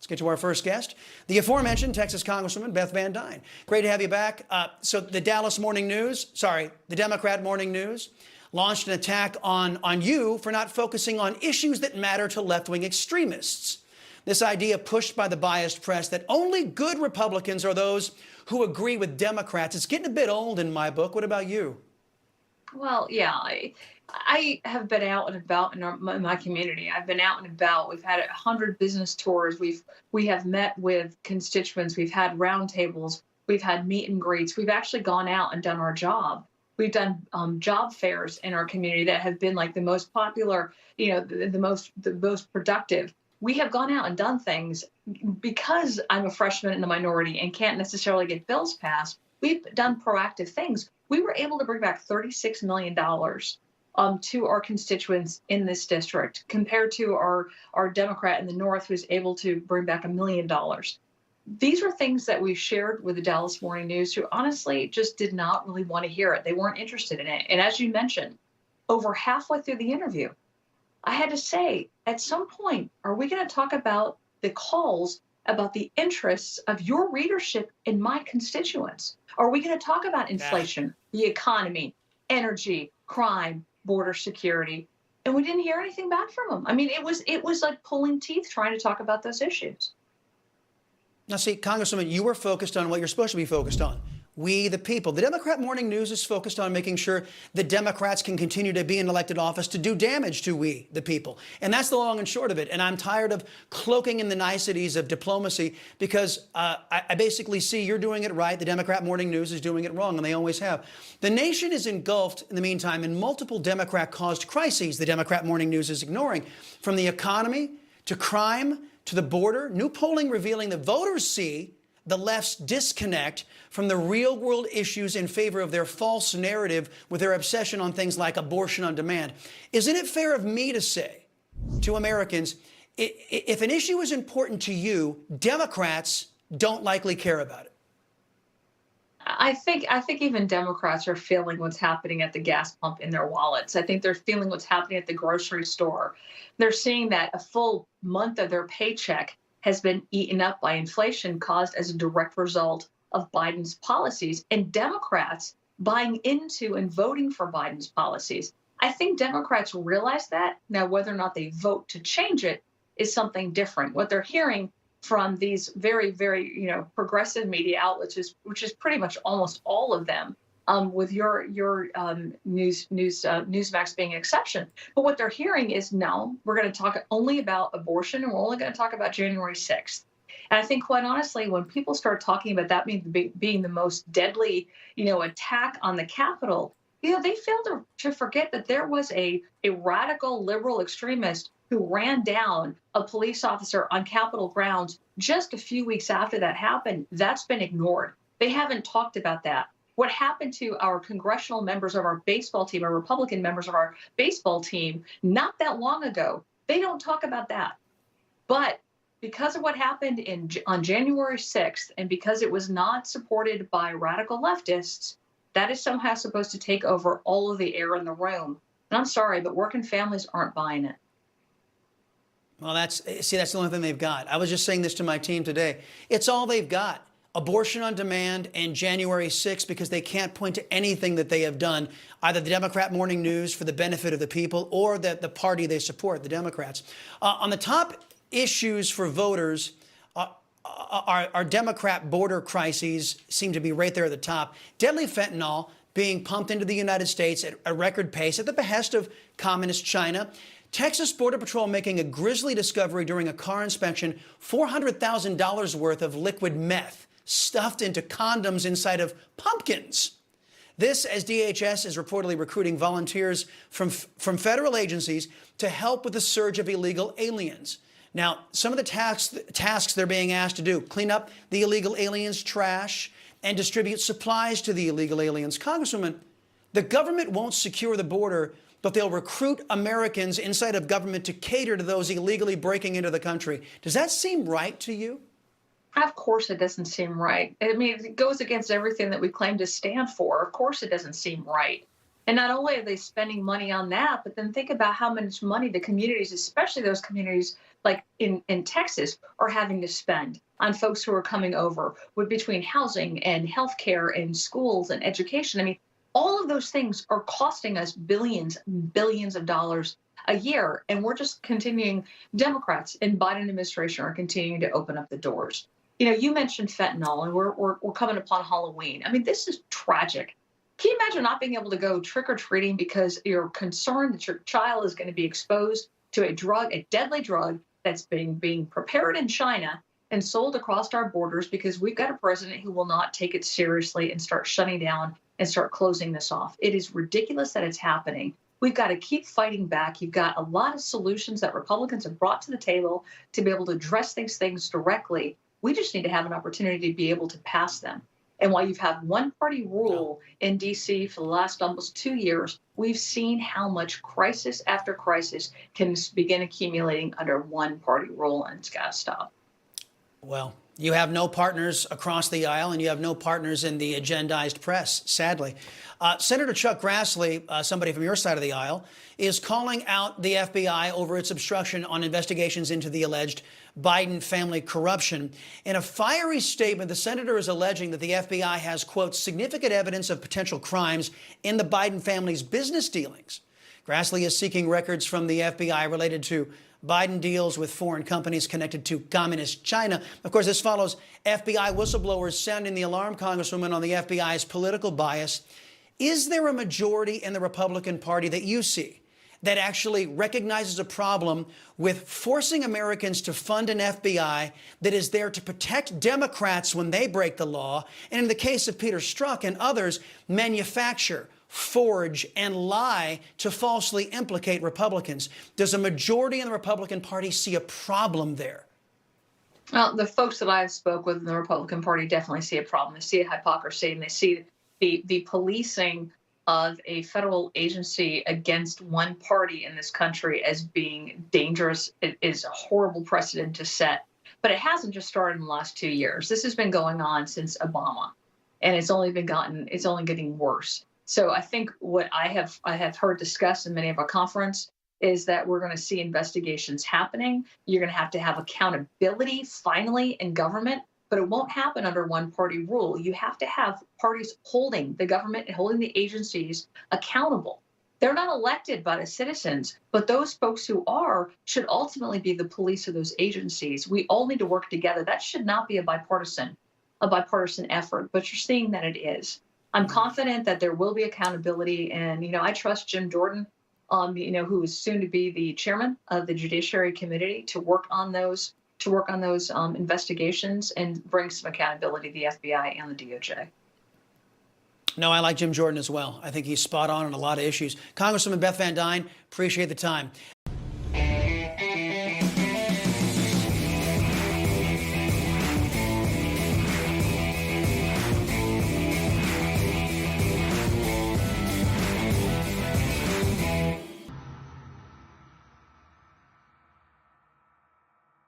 get to our first guest, the aforementioned Texas Congresswoman Beth Van Duyne. Great to have you back. So the Democrat Morning News launched an attack on you for not focusing on issues that matter to left-wing extremists. This idea pushed by the biased press that only good Republicans are those who agree with Democrats. It's getting a bit old in my book. What about you? Well, yeah, I have been out and about in my community. I've been out and about. We've had 100 business tours. We have met with constituents. We've had roundtables. We've had meet and greets. We've actually gone out and done our job. We've done job fairs in our community that have been like the most popular, the most productive. We have gone out and done things because I'm a freshman in the minority and can't necessarily get bills passed. We've done proactive things. We were able to bring back $36 million to our constituents in this district, compared to our Democrat in the North, who's able to bring back $1 million. These are things that we shared with the Dallas Morning News, who honestly just did not really want to hear it. They weren't interested in it. And as you mentioned, over halfway through the interview, I had to say, at some point, are we going to talk about the calls about the interests of your readership in my constituents? Are we going to talk about inflation, the economy, energy, crime, border security? And we didn't hear anything back from them. I mean, it was like pulling teeth trying to talk about those issues. Now, see, Congresswoman, you were focused on what you're supposed to be focused on. We, the people. The Democrat Morning News is focused on making sure the Democrats can continue to be in elected office to do damage to we, the people. And that's the long and short of it. And I'm tired of cloaking in the niceties of diplomacy, because I basically see you're doing it right. The Democrat Morning News is doing it wrong, and they always have. The nation is engulfed, in the meantime, in multiple Democrat-caused crises the Democrat Morning News is ignoring, from the economy to crime to the border. New polling revealing that voters see the left's disconnect from the real-world issues in favor of their false narrative with their obsession on things like abortion on demand. Isn't it fair of me to say to Americans, if an issue is important to you, Democrats don't likely care about it? I think even Democrats are feeling what's happening at the gas pump in their wallets. I think they're feeling what's happening at the grocery store. They're seeing that a full month of their paycheck has been eaten up by inflation caused as a direct result of Biden's policies, and Democrats buying into and voting for Biden's policies. I think Democrats realize that. Now, whether or not they vote to change it is something different. What they're hearing from these very, very, progressive media outlets, which is pretty much almost all of them, with your Newsmax being an exception. But what they're hearing is, no, we're going to talk only about abortion, and we're only going to talk about January 6th. And I think, quite honestly, when people start talking about that being the most deadly, attack on the Capitol, they fail to forget that there was a radical liberal extremist who ran down a police officer on Capitol grounds just a few weeks after that happened. That's been ignored. They haven't talked about that. What happened to our congressional members of our baseball team, our Republican members of our baseball team, not that long ago? They don't talk about that. But because of what happened on January 6th, and because it was not supported by radical leftists, that is somehow supposed to take over all of the air in the room. And I'm sorry, but working families aren't buying it. Well, that's the only thing they've got. I was just saying this to my team today. It's all they've got. Abortion on demand and January 6th, because they can't point to anything that they have done, either the Democrat Morning News for the benefit of the people or the party they support, the Democrats. On the top issues for voters, our Democrat border crises seem to be right there at the top. Deadly fentanyl being pumped into the United States at a record pace at the behest of communist China. Texas Border Patrol making a grisly discovery during a car inspection, $400,000 worth of liquid meth stuffed into condoms inside of pumpkins. This, as DHS is reportedly recruiting volunteers from federal agencies to help with the surge of illegal aliens. Now, some of the tasks they're being asked to do: clean up the illegal aliens' trash and distribute supplies to the illegal aliens. Congresswoman, the government won't secure the border, but they'll recruit Americans inside of government to cater to those illegally breaking into the country. Does that seem right to you? Of course it doesn't seem right. I mean, it goes against everything that we claim to stand for. Of course it doesn't seem right. And not only are they spending money on that, but then think about how much money the communities, especially those communities like in Texas, are having to spend on folks who are coming over with between housing and healthcare and schools and education. I mean, all of those things are costing us billions, billions of dollars a year. And we're just continuing, Democrats in Biden administration are continuing to open up the doors. You know, you mentioned fentanyl, and we're coming upon Halloween. I mean, this is tragic. Can you imagine not being able to go trick or treating because you're concerned that your child is going to be exposed to a drug, a deadly drug that's being prepared in China and sold across our borders because we've got a president who will not take it seriously and start shutting down and start closing this off. It is ridiculous that it's happening. We've got to keep fighting back. You've got a lot of solutions that Republicans have brought to the table to be able to address these things directly. We just need to have an opportunity to be able to pass them. And while you've had one party rule in D.C. for the last almost 2 years, we've seen how much crisis after crisis can begin accumulating under one party rule, and it's got to stop. Well, you have no partners across the aisle, and you have no partners in the agendized press, sadly. Senator Chuck Grassley, somebody from your side of the aisle, is calling out the FBI over its obstruction on investigations into the alleged Biden family corruption. In a fiery statement, the senator is alleging that the FBI has, quote, significant evidence of potential crimes in the Biden family's business dealings. Grassley is seeking records from the FBI related to Biden deals with foreign companies connected to communist China. Of course, this follows FBI whistleblowers sounding the alarm, Congresswoman, on the FBI's political bias. Is there a majority in the Republican Party that you see that actually recognizes a problem with forcing Americans to fund an FBI that is there to protect Democrats when they break the law, and in the case of Peter Strzok and others, manufacture, forge, and lie to falsely implicate Republicans? Does a majority in the Republican Party see a problem there? Well, the folks that I've spoke with in the Republican Party definitely see a problem. They see a hypocrisy, and they see the policing of a federal agency against one party in this country as being dangerous. It is a horrible precedent to set. But it hasn't just started in the last 2 years. This has been going on since Obama, and it's only getting worse. So I think what I have heard discussed in many of our conference is that we're going to see investigations happening. You're going to have accountability finally in government, but it won't happen under one party rule. You have to have parties holding the government and holding the agencies accountable. They're not elected by the citizens, but those folks who are should ultimately be the police of those agencies. We all need to work together. That should not be a bipartisan effort, but you're seeing that it is. I'm confident that there will be accountability, and I trust Jim Jordan, who is soon to be the chairman of the Judiciary Committee, to work on those investigations and bring some accountability to the FBI and the DOJ. No, I like Jim Jordan as well. I think he's spot on a lot of issues. Congresswoman Beth Van Duyne, appreciate the time.